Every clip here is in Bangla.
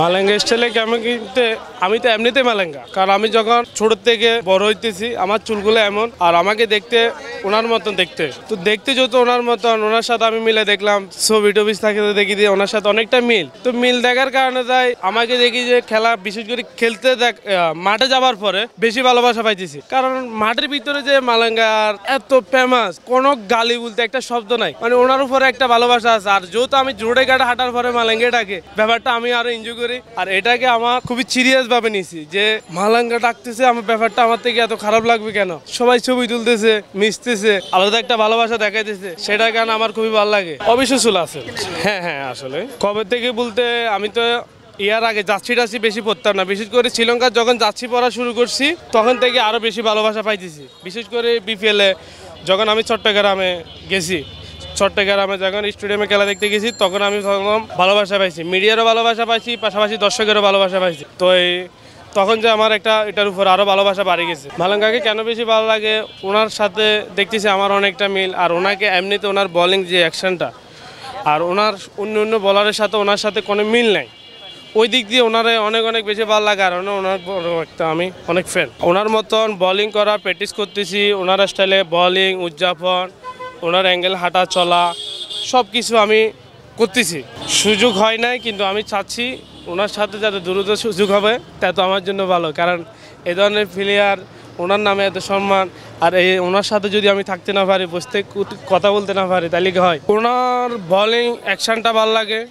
মালেঙ্গা স্টাইলে কেমন কিনতে আমি তো এমনিতে মালেঙ্গা, কারণ আমি যখন ছোট থেকে বড় হইতেছি আমার চুলগুলো এমন, আর আমাকে দেখতে ওনার মতন দেখতে, তো দেখতে যত ওনার মতন, ওনার সাথে আমি মিলে দেখলাম ছবি টবি থাকে দেখি দিয়ে ওনার সাথে অনেকটা মিল। তো মিল দেখার কারণে তাই আমাকে দেখি যে খেলা বিশেষ করে খেলতে মাঠে যাবার পরে বেশি ভালোবাসা পাইতেছি, কারণ মাঠের ভিতরে যে মালেঙ্গার এত ফেমাস, কোনো গালি বলতে একটা শব্দ নাই, মানে ওনার উপরে একটা ভালোবাসা আছে। আর যেহেতু আমি জোরে ঘাটে হাঁটার পরে মালেঙ্গাটাকে ব্যাপারটা আমি আরো এনজয় করি, আর এটাকে আমার খুবই সিরিয়াস ভাবে নিছি যে মালেঙ্গা ডাকতেছে, আমার ব্যাপারটা আমার থেকে এত খারাপ লাগবে কেন, সবাই ছবি তুলতেছে, মিশতেছে, আলাদা একটা ভালোবাসা দেখাইতেছে, সেটা কেন আমার খুবই ভালো লাগে। অবশ্যই চুল আছে, হ্যাঁ হ্যাঁ, আসলে কবে থেকে বলতে আমি তো ইয়ার আগে যাচ্ছি টাচ্ছি বেশি পড়তাম না, বিশেষ করে শ্রীলঙ্কার যখন যাচ্ছি পড়া শুরু করছি তখন থেকে আরো বেশি ভালোবাসা পাইতেছি। বিশেষ করে বিপিএলে যখন আমি চট্টগ্রামে গেছি, চট্টগ্রামে যখন স্টেডিয়ামে খেলা দেখতে গেছি তখন আমি ভালোবাসা পাইছি, মিডিয়ারও ভালোবাসা পাইছি, পাশাপাশি দর্শকেরও ভালোবাসা পাইছি। তো তখন যে আমার এটার উপর আরও ভালোবাসা বাড়ে গেছে। মালেঙ্গাকে কেন বেশি ভালো লাগে, ওনার সাথে দেখতেছি আমার অনেকটা মিল, আর ওনাকে এমনিতে ওনার বলিং যে অ্যাকশনটা আর ওনার অন্য বলারের সাথে ওনার সাথে কোনো মিল নাই, ওই দিক দিয়ে ওনারে অনেক অনেক বেশি ভালো লাগে। আর ওনার একটা আমি অনেক ফ্যান, ওনার মতন বলিং করা প্র্যাকটিস করতেছি, ওনার স্টাইলে বলিং উদযাপন, ওনার অ্যাঙ্গেল হাঁটা চলা সব কিছু আমি করতেছি। সুযোগ হয় নাই, কিন্তু আমি চাচ্ছি ওনার সাথে যাতে দ্রুত সুযোগ হবে তত আমার জন্য ভালো, কারণ এ ধরনের প্লেয়ার, ওনার নামে এত সম্মান, আর ওনার সাথে যদি আমি থাকতে না পারি, বসতে কথা বলতে না পারি, তাহলে কি হয়। ওনার বলিং অ্যাকশনটা ভালো লাগে,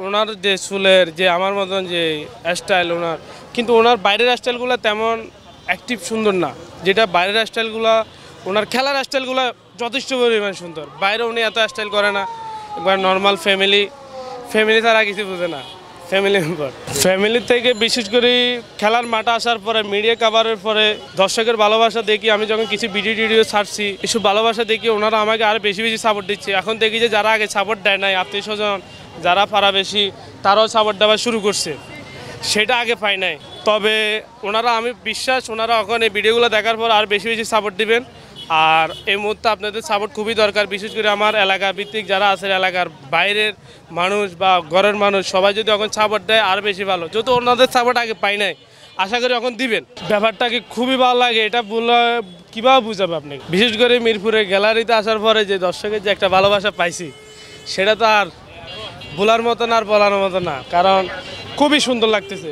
ওনার যে চুলের যে আমার মতন যে স্টাইল ওনার, কিন্তু ওনার বাইরের স্টাইলগুলো তেমন অ্যাক্টিভ সুন্দর না, যেটা বাইরের স্টাইলগুলো ওনার খেলার স্টাইলগুলো যথেষ্ট পরিমাণ সুন্দর। বাইরে উনি এত স্টাইল করে না, একবার নর্মাল ফ্যামিলি তারা কিছু বোঝে না, ফ্যামিলি থেকে বিশেষ করে খেলার মাঠে আসার পরে মিডিয়া কাভারের পরে দর্শকের ভালোবাসা দেখি, আমি যখন কিছু ভিডিও ছাড়ছি এসব ভালোবাসা দেখি ওনারা আমাকে আরও বেশি সাপোর্ট দিচ্ছে। এখন দেখি যে যারা আগে সাপোর্ট দেয় নাই, আত্মীয় স্বজন যারা পাড়া বেশি, তারাও সাপোর্ট দেওয়া শুরু করছে, সেটা আগে পাই নাই। তবে ওনারা, আমি বিশ্বাস ওনারা এখন এই ভিডিওগুলো দেখার পর আর বেশি সাপোর্ট দিবেন। আর এই মুহূর্তে আপনাদের সাপোর্ট খুবই দরকার, বিশেষ করে আমার এলাকা ভিত্তিক যারা আছে, এলাকার বাইরের মানুষ বা ঘরের মানুষ সবাই যদি এখন সাপোর্ট দেয় আর বেশি ভালো, যেহেতু ওনাদের সাপোর্ট আগে পাই নাই, আশা করি এখন দিবেন। ব্যাপারটাকে খুবই ভালো লাগে, এটা বললে কীভাবে বুঝাবে আপনি। বিশেষ করে মিরপুরে গ্যালারিতে আসার পরে যে দর্শকের যে একটা ভালোবাসা পাইছি, সেটা তো আর বলার মতো না, আর বলার মতো না, কারণ খুবই সুন্দর লাগতেছে।